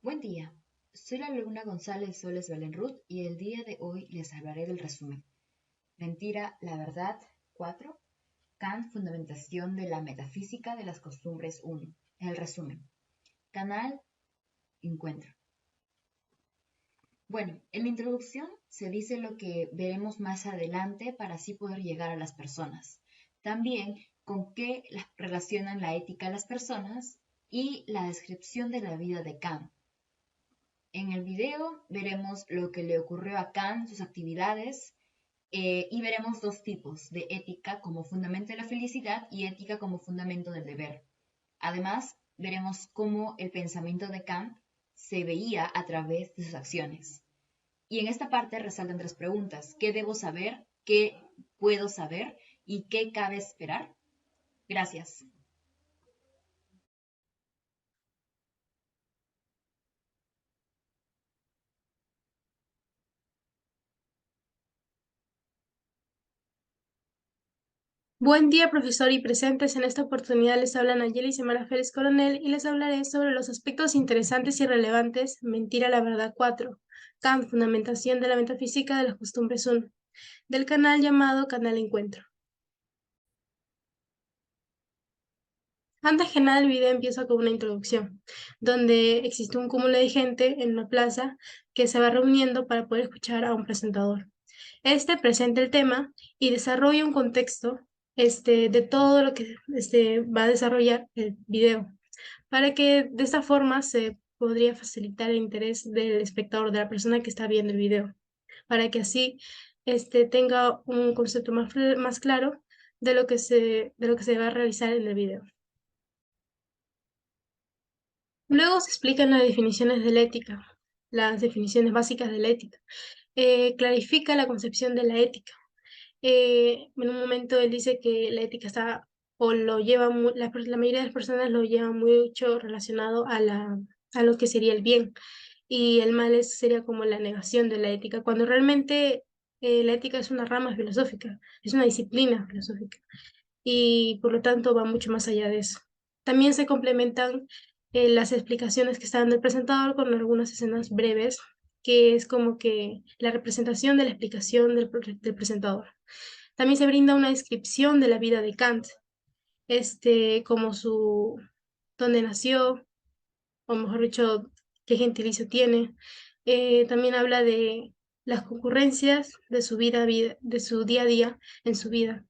Buen día, soy la alumna González Soles Belén Ruth y el día de hoy les hablaré del resumen. Mentira, la verdad 4. Kant, fundamentación de la metafísica de las costumbres 1. El resumen. Canal Encuentro. Bueno, en la introducción se dice lo que veremos más adelante para así poder llegar a las personas. También con qué relacionan la ética a las personas y la descripción de la vida de Kant. En el video veremos lo que le ocurrió a Kant, sus actividades, y veremos dos tipos de ética como fundamento de la felicidad y ética como fundamento del deber. Además, veremos cómo el pensamiento de Kant se veía a través de sus acciones. Y en esta parte resaltan tres preguntas. ¿Qué debo saber? ¿Qué puedo saber? ¿Y qué cabe esperar? Gracias. Buen día, profesor y presentes. En esta oportunidad les hablan Nayeli Semana Félix Coronel y les hablaré sobre los aspectos interesantes y relevantes. Mentira, la verdad 4. Kant, fundamentación de la metafísica de las costumbres 1. Del canal llamado Canal Encuentro. Antes que nada, el video empieza con una introducción, donde existe un cúmulo de gente en una plaza que se va reuniendo para poder escuchar a un presentador. Este presenta el tema y desarrolla un contexto de todo lo que va a desarrollar el video, para que de esta forma se podría facilitar el interés del espectador, de la persona que está viendo el video, para que así tenga un concepto más claro de lo que se va a realizar en el video. Luego se explican las definiciones de la ética, las definiciones básicas de la ética. Clarifica la concepción de la ética. En un momento él dice que la ética está, o lo lleva, la mayoría de las personas lo llevan mucho relacionado a lo que sería el bien, y el mal sería como la negación de la ética, cuando realmente la ética es una rama filosófica, es una disciplina filosófica, y por lo tanto va mucho más allá de eso. También se complementan las explicaciones que está dando el presentador con algunas escenas breves, que es como que la representación de la explicación del presentador. También se brinda una descripción de la vida de Kant, como dónde nació, o mejor dicho, qué gentilicio tiene. También habla de las concurrencias de su de su día a día en su vida,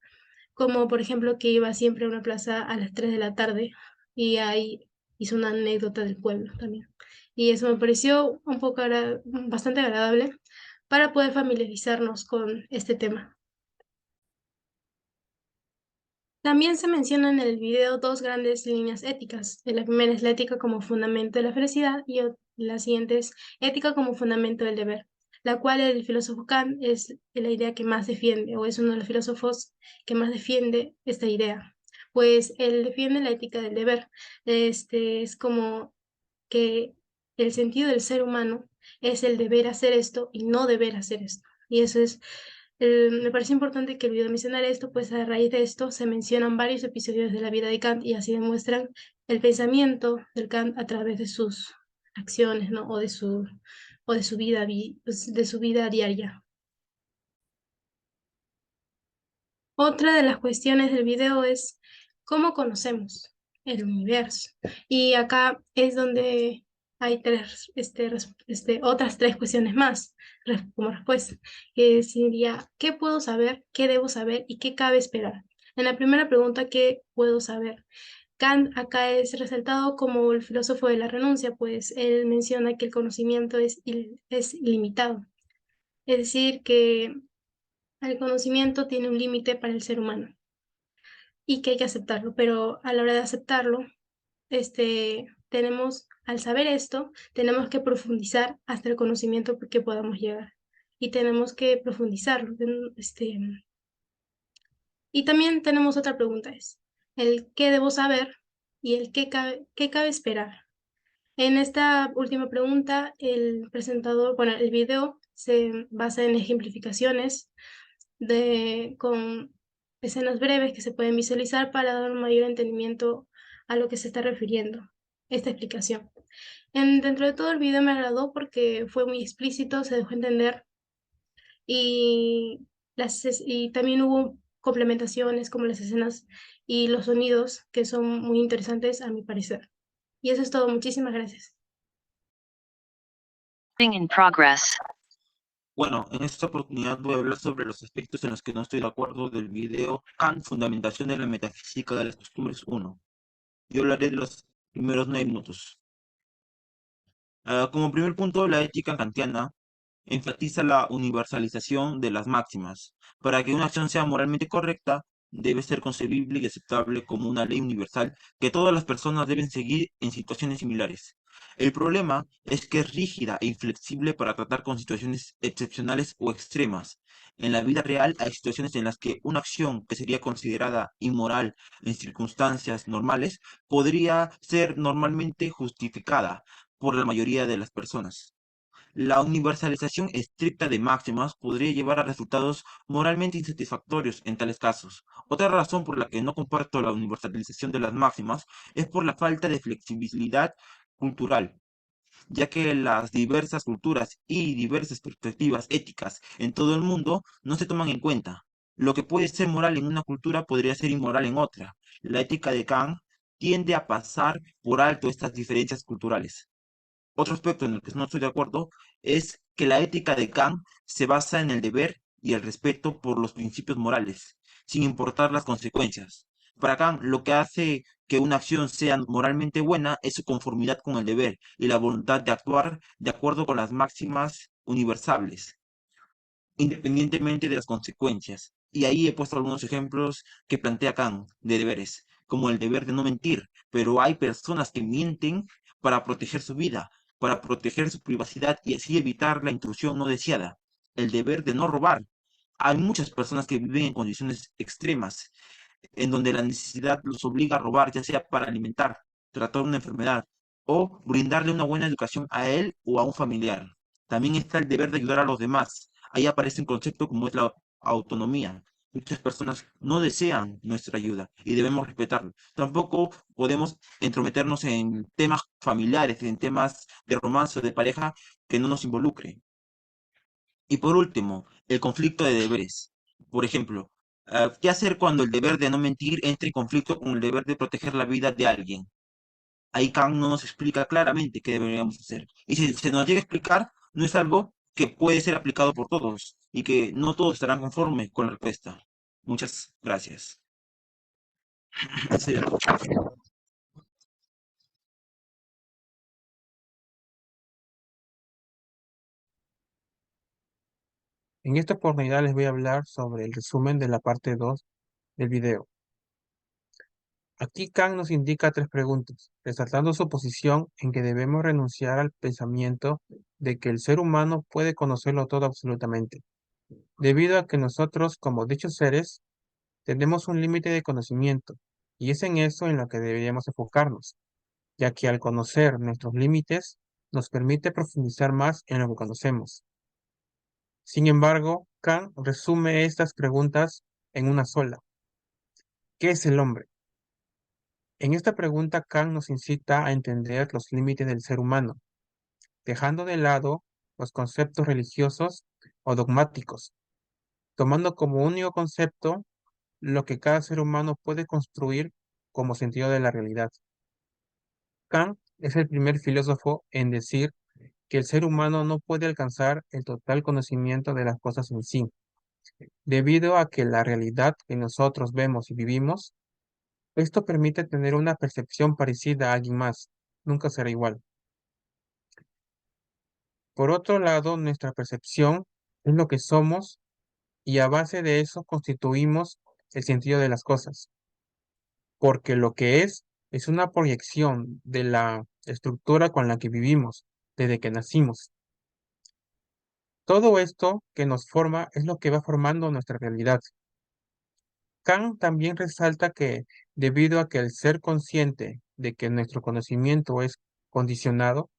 como por ejemplo que iba siempre a una plaza a las 3 de la tarde y ahí hizo una anécdota del pueblo también. Y eso me pareció bastante agradable para poder familiarizarnos con este tema. También se mencionan en el video dos grandes líneas éticas. La primera es la ética como fundamento de la felicidad y la siguiente es ética como fundamento del deber, la cual el filósofo Kant es la idea que más defiende, o es uno de los filósofos que más defiende esta idea, pues él defiende la ética del deber. Es como que el sentido del ser humano es el deber hacer esto y no deber hacer esto. Y eso es, me parece importante que el video mencionara esto, pues a raíz de esto se mencionan varios episodios de la vida de Kant y así demuestran el pensamiento del Kant a través de sus acciones, ¿no? O de su vida, pues, de su vida diaria. Otra de las cuestiones del video es cómo conocemos el universo. Y acá es donde hay otras tres cuestiones más como respuesta, que sería ¿qué puedo saber? ¿Qué debo saber? ¿Y qué cabe esperar? En la primera pregunta, ¿qué puedo saber? Kant acá es resaltado como el filósofo de la renuncia, pues él menciona que el conocimiento es ilimitado. Es decir, que el conocimiento tiene un límite para el ser humano y que hay que aceptarlo, pero a la hora de aceptarlo, al saber esto, tenemos que profundizar hasta el conocimiento que podamos llegar y tenemos que profundizarlo. Y también tenemos otra pregunta, es el qué debo saber y el qué cabe esperar. En esta última pregunta, el presentador, bueno, el video se basa en ejemplificaciones con escenas breves que se pueden visualizar para dar un mayor entendimiento a lo que se está refiriendo esta explicación. Dentro de todo el video me agradó porque fue muy explícito, se dejó entender y, y también hubo complementaciones como las escenas y los sonidos que son muy interesantes a mi parecer. Y eso es todo, muchísimas gracias. In progress. Bueno, en esta oportunidad voy a hablar sobre los aspectos en los que no estoy de acuerdo del video Kant, Fundamentación de la Metafísica de las Costumbres 1. Yo hablaré de los primeros 9 minutos. Como primer punto, la ética kantiana enfatiza la universalización de las máximas. Para que una acción sea moralmente correcta, debe ser concebible y aceptable como una ley universal que todas las personas deben seguir en situaciones similares. El problema es que es rígida e inflexible para tratar con situaciones excepcionales o extremas. En la vida real hay situaciones en las que una acción que sería considerada inmoral en circunstancias normales podría ser normalmente justificada por la mayoría de las personas. La universalización estricta de máximas podría llevar a resultados moralmente insatisfactorios en tales casos. Otra razón por la que no comparto la universalización de las máximas es por la falta de flexibilidad cultural, ya que las diversas culturas y diversas perspectivas éticas en todo el mundo no se toman en cuenta. Lo que puede ser moral en una cultura podría ser inmoral en otra. La ética de Kant tiende a pasar por alto estas diferencias culturales. Otro aspecto en el que no estoy de acuerdo es que la ética de Kant se basa en el deber y el respeto por los principios morales, sin importar las consecuencias. Para Kant, lo que hace que una acción sea moralmente buena es su conformidad con el deber y la voluntad de actuar de acuerdo con las máximas universales, independientemente de las consecuencias. Y ahí he puesto algunos ejemplos que plantea Kant de deberes, como el deber de no mentir, pero hay personas que mienten para proteger su vida, para proteger su privacidad y así evitar la intrusión no deseada. El deber de no robar. Hay muchas personas que viven en condiciones extremas, en donde la necesidad los obliga a robar, ya sea para alimentar, tratar una enfermedad o brindarle una buena educación a él o a un familiar. También está el deber de ayudar a los demás. Ahí aparece un concepto como es la autonomía. Muchas personas no desean nuestra ayuda y debemos respetarlo. Tampoco podemos entrometernos en temas familiares, en temas de romance o de pareja que no nos involucre. Y por último, el conflicto de deberes. Por ejemplo, ¿qué hacer cuando el deber de no mentir entre en conflicto con el deber de proteger la vida de alguien? Ahí Kant no nos explica claramente qué deberíamos hacer. Y si se nos llega a explicar, no es algo que puede ser aplicado por todos y que no todos estarán conformes con la respuesta. Muchas gracias. Sí. En esta oportunidad les voy a hablar sobre el resumen de la parte 2 del video. Aquí Kant nos indica 3 preguntas, resaltando su posición en que debemos renunciar al pensamiento de que el ser humano puede conocerlo todo absolutamente, debido a que nosotros, como dichos seres, tenemos un límite de conocimiento, y es en eso en lo que deberíamos enfocarnos, ya que al conocer nuestros límites, nos permite profundizar más en lo que conocemos. Sin embargo, Kant resume estas preguntas en una sola. ¿Qué es el hombre? En esta pregunta, Kant nos incita a entender los límites del ser humano, dejando de lado los conceptos religiosos o dogmáticos, tomando como único concepto lo que cada ser humano puede construir como sentido de la realidad. Kant es el primer filósofo en decir que el ser humano no puede alcanzar el total conocimiento de las cosas en sí, debido a que la realidad que nosotros vemos y vivimos, esto permite tener una percepción parecida a alguien más, nunca será igual. Por otro lado, nuestra percepción es lo que somos y a base de eso constituimos el sentido de las cosas, porque lo que es una proyección de la estructura con la que vivimos desde que nacimos. Todo esto que nos forma es lo que va formando nuestra realidad. Kant también resalta que debido a que el ser consciente de que nuestro conocimiento es condicionado,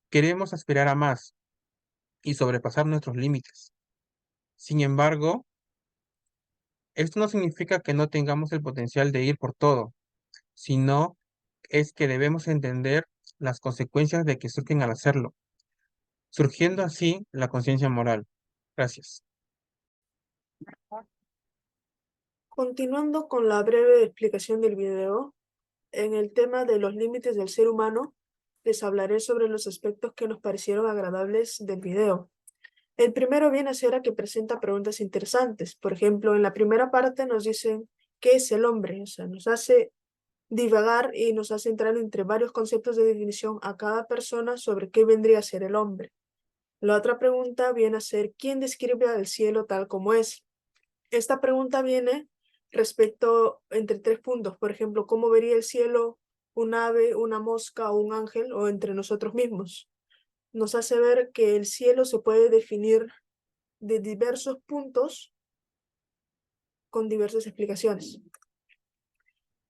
queremos aspirar a más y sobrepasar nuestros límites. Sin embargo, esto no significa que no tengamos el potencial de ir por todo, sino es que debemos entender las consecuencias de que surgen al hacerlo, surgiendo así la conciencia moral. Gracias. Continuando con la breve explicación del video, en el tema de los límites del ser humano, les hablaré sobre los aspectos que nos parecieron agradables del video. El primero viene a ser a que presenta preguntas interesantes. Por ejemplo, en la primera parte nos dicen ¿qué es el hombre? O sea, nos hace divagar y nos hace entrar entre varios conceptos de definición a cada persona sobre qué vendría a ser el hombre. La otra pregunta viene a ser ¿quién describe al cielo tal como es? Esta pregunta viene respecto entre tres puntos. Por ejemplo, ¿cómo vería el cielo un ave, una mosca o un ángel o entre nosotros mismos? Nos hace ver que el cielo se puede definir de diversos puntos con diversas explicaciones.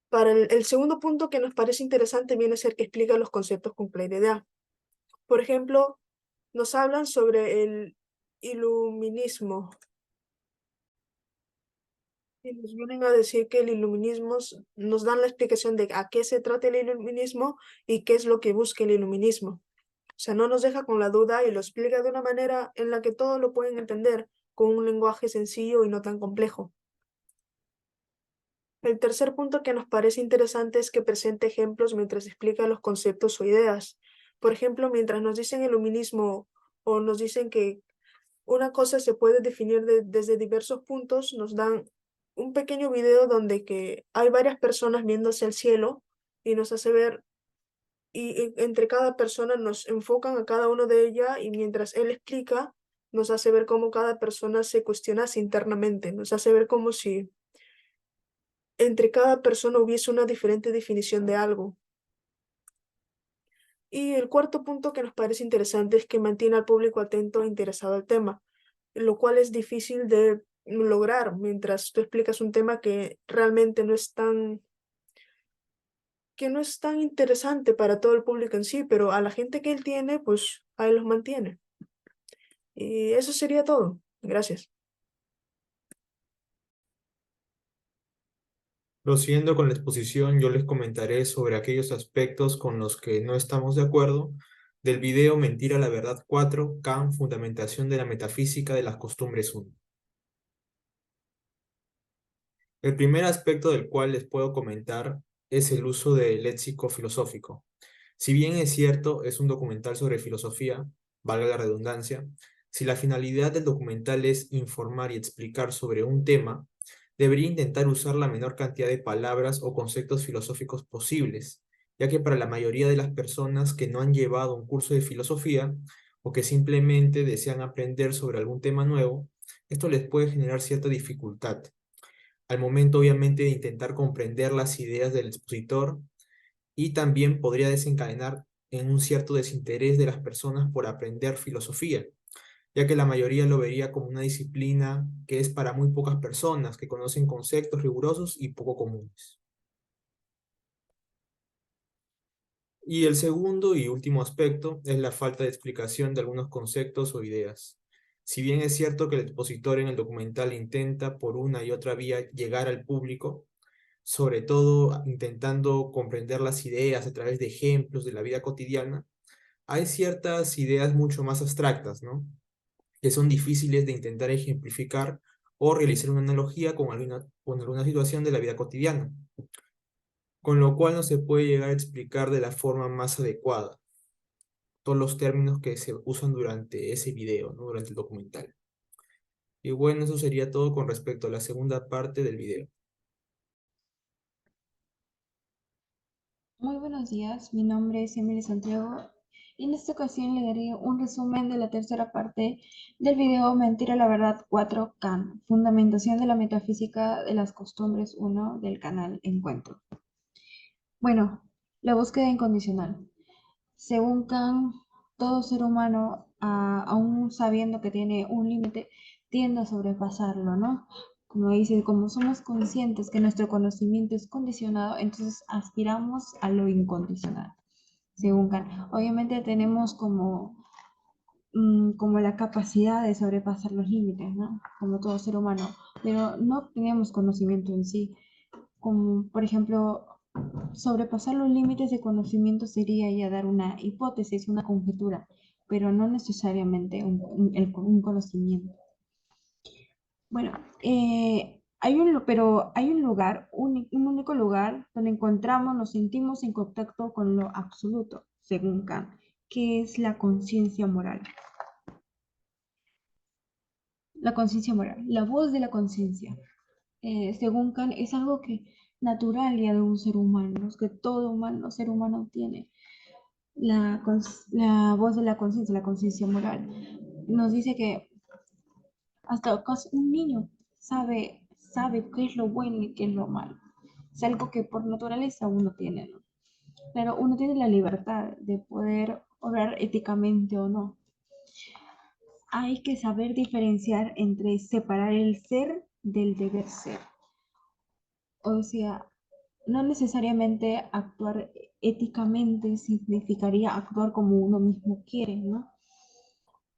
Para el segundo punto que nos parece interesante viene a ser que explica los conceptos con claridad. Por ejemplo, nos hablan sobre el iluminismo. Y nos vienen a decir que el iluminismo nos dan la explicación de a qué se trata el iluminismo y qué es lo que busca el iluminismo. O sea, no nos deja con la duda y lo explica de una manera en la que todos lo pueden entender, con un lenguaje sencillo y no tan complejo. El tercer punto que nos parece interesante es que presenta ejemplos mientras explica los conceptos o ideas. Por ejemplo, mientras nos dicen iluminismo o nos dicen que una cosa se puede definir desde diversos puntos, nos dan un pequeño video donde que hay varias personas viendo hacia el cielo y nos hace ver, y entre cada persona nos enfocan a cada uno de ellas y mientras él explica, nos hace ver cómo cada persona se cuestiona internamente, nos hace ver como si entre cada persona hubiese una diferente definición de algo. Y el cuarto punto que nos parece interesante es que mantiene al público atento e interesado al tema, lo cual es difícil de lograr mientras tú explicas un tema que realmente no es tan interesante para todo el público en sí, pero a la gente que él tiene, pues ahí los mantiene. Y eso sería todo. Gracias. Prosiguiendo con la exposición, yo les comentaré sobre aquellos aspectos con los que no estamos de acuerdo del video Mentira la Verdad 4, Kant, Fundamentación de la Metafísica de las Costumbres 1. El primer aspecto del cual les puedo comentar es el uso del léxico filosófico. Si bien es cierto, es un documental sobre filosofía, valga la redundancia, si la finalidad del documental es informar y explicar sobre un tema, debería intentar usar la menor cantidad de palabras o conceptos filosóficos posibles, ya que para la mayoría de las personas que no han llevado un curso de filosofía o que simplemente desean aprender sobre algún tema nuevo, esto les puede generar cierta dificultad al momento obviamente de intentar comprender las ideas del expositor y también podría desencadenar en un cierto desinterés de las personas por aprender filosofía, ya que la mayoría lo vería como una disciplina que es para muy pocas personas que conocen conceptos rigurosos y poco comunes. Y el segundo y último aspecto es la falta de explicación de algunos conceptos o ideas. Si bien es cierto que el expositor en el documental intenta por una y otra vía llegar al público, sobre todo intentando comprender las ideas a través de ejemplos de la vida cotidiana, hay ciertas ideas mucho más abstractas, ¿no? Que son difíciles de intentar ejemplificar o realizar una analogía con alguna situación de la vida cotidiana, con lo cual no se puede llegar a explicar de la forma más adecuada todos los términos que se usan durante ese video, ¿no? Durante el documental. Y bueno, eso sería todo con respecto a la segunda parte del video. Muy buenos días, mi nombre es Emily Santiago y en esta ocasión le daré un resumen de la tercera parte del video Mentira la Verdad 4 Kant, Fundamentación de la Metafísica de las Costumbres 1 del canal Encuentro. Bueno, la búsqueda incondicional. Según Kant, todo ser humano, aún sabiendo que tiene un límite, tiende a sobrepasarlo, ¿no? Como dice, como somos conscientes que nuestro conocimiento es condicionado, entonces aspiramos a lo incondicional, según Kant. Obviamente tenemos como la capacidad de sobrepasar los límites, ¿no? Como todo ser humano, pero no tenemos conocimiento en sí. Como, por ejemplo, Sobrepasar los límites de conocimiento sería ya dar una hipótesis, una conjetura, pero no necesariamente un conocimiento. Bueno, pero hay un lugar, un único lugar donde encontramos, nos sentimos en contacto con lo absoluto, según Kant, que es la conciencia moral. La conciencia moral, la voz de la conciencia, según Kant, es algo que natural ya de un ser humano, es que todo ser humano tiene. La voz de la conciencia moral, nos dice que hasta un niño sabe qué es lo bueno y qué es lo malo. Es algo que por naturaleza uno tiene, ¿no? Pero uno tiene la libertad de poder obrar éticamente o no. Hay que saber diferenciar entre separar el ser del deber ser. O sea, no necesariamente actuar éticamente significaría actuar como uno mismo quiere, ¿no?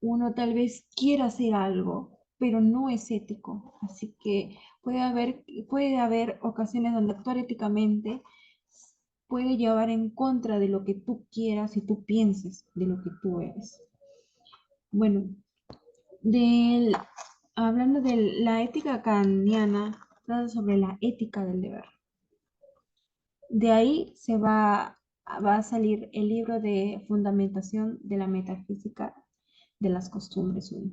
Uno tal vez quiera hacer algo, pero no es ético. Así que puede haber ocasiones donde actuar éticamente puede llevar en contra de lo que tú quieras y tú pienses de lo que tú eres. Bueno, del, hablando de la ética kantiana, trata sobre la ética del deber. De ahí va a salir el libro de Fundamentación de la Metafísica de las Costumbres 1.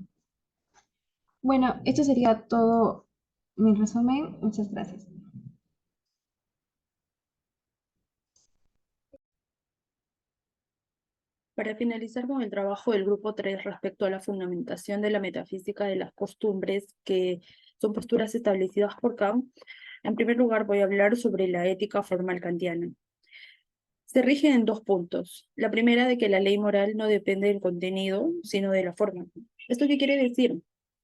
Bueno, esto sería todo mi resumen. Muchas gracias. Para finalizar con el trabajo del grupo 3 respecto a la fundamentación de la metafísica de las costumbres, que son posturas establecidas por Kant, en primer lugar voy a hablar sobre la ética formal kantiana. Se rige en 2 puntos. La primera, de que la ley moral no depende del contenido, sino de la forma. ¿Esto qué quiere decir?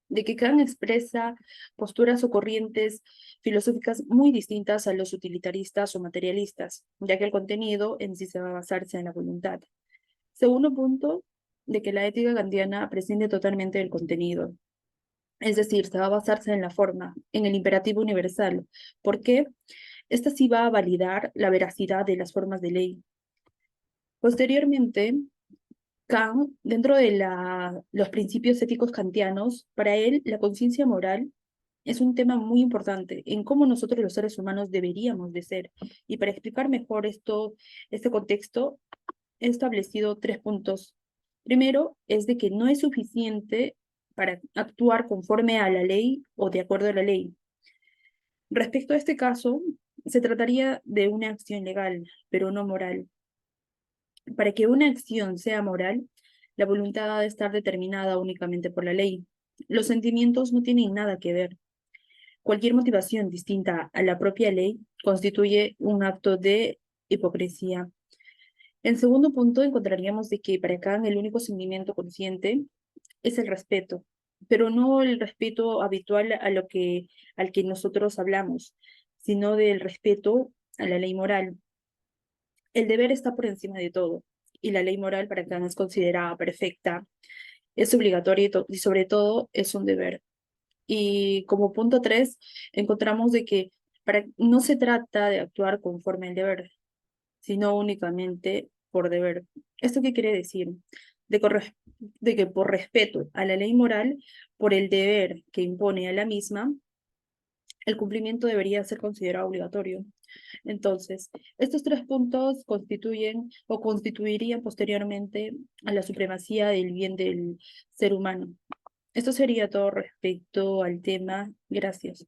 De que Kant expresa posturas o corrientes filosóficas muy distintas a los utilitaristas o materialistas, ya que el contenido en sí se va a basarse en la voluntad. Segundo punto, de que la ética kantiana prescinde totalmente del contenido. Es decir, se va a basarse en la forma, en el imperativo universal. ¿Por qué? Esta sí va a validar la veracidad de las formas de ley. Posteriormente, Kant, dentro de los principios éticos kantianos, para él la conciencia moral es un tema muy importante en cómo nosotros los seres humanos deberíamos de ser. Y para explicar mejor este contexto, he establecido 3 puntos. Primero, es de que no es suficiente para actuar conforme a la ley o de acuerdo a la ley. Respecto a este caso, se trataría de una acción legal, pero no moral. Para que una acción sea moral, la voluntad ha de estar determinada únicamente por la ley. Los sentimientos no tienen nada que ver. Cualquier motivación distinta a la propia ley constituye un acto de hipocresía. En segundo punto, encontraríamos de que para Kant el único sentimiento consciente es el respeto, pero no el respeto habitual al que nosotros hablamos, sino del respeto a la ley moral. El deber está por encima de todo, y la ley moral para Kant es considerada perfecta, es obligatoria y sobre todo es un deber. Y como punto 3, encontramos de que no se trata de actuar conforme al deber, sino únicamente por deber. ¿Esto qué quiere decir? De que por respeto a la ley moral, por el deber que impone a la misma, el cumplimiento debería ser considerado obligatorio. Entonces, estos 3 puntos constituyen o constituirían posteriormente a la supremacía del bien del ser humano. Esto sería todo respecto al tema. Gracias.